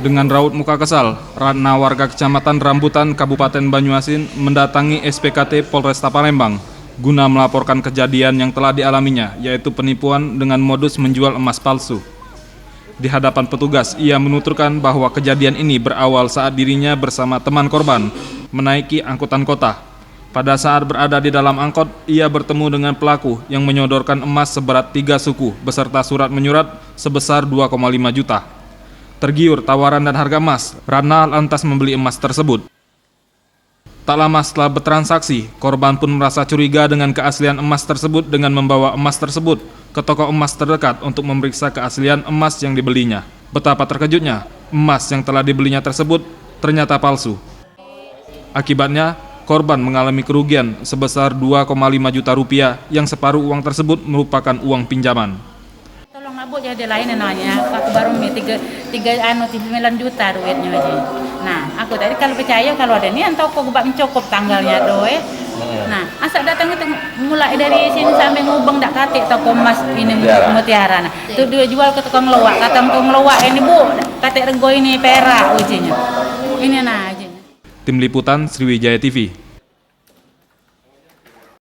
Dengan raut muka kesal, Ratna warga Kecamatan Rambutan, Kabupaten Banyuasin mendatangi SPKT Polresta Palembang guna melaporkan kejadian yang telah dialaminya, yaitu penipuan dengan modus menjual emas palsu. Di hadapan petugas, ia menuturkan bahwa kejadian ini berawal saat dirinya bersama teman korban menaiki angkutan kota. Pada saat berada di dalam angkot, ia bertemu dengan pelaku yang menyodorkan emas seberat 3 suku beserta surat menyurat sebesar 2,5 juta. Tergiur tawaran dan harga emas, Ratna lantas membeli emas tersebut. Tak lama setelah bertransaksi, korban pun merasa curiga dengan keaslian emas tersebut dengan membawa emas tersebut ke toko emas terdekat untuk memeriksa keaslian emas yang dibelinya. Betapa terkejutnya, emas yang telah dibelinya tersebut ternyata palsu. Akibatnya, korban mengalami kerugian sebesar 2,5 juta rupiah yang separuh uang tersebut merupakan uang pinjaman. Tolong abu jadi lain nanya, aku baru 9 juta duitnya aja. Nah, aku tadi kalau percaya kalau ada ni entah kok gubak mencukup tanggalnya doh. Nah, asal datang itu mulai dari sini sampai ngubeng dak katik toko emas ini mutiara. Nah, itu dia jual ke tukang lowak, kata tukang lowak ini bu, katik rego ini perak ujinya. Ini nah aja. Tim Liputan Sriwijaya TV.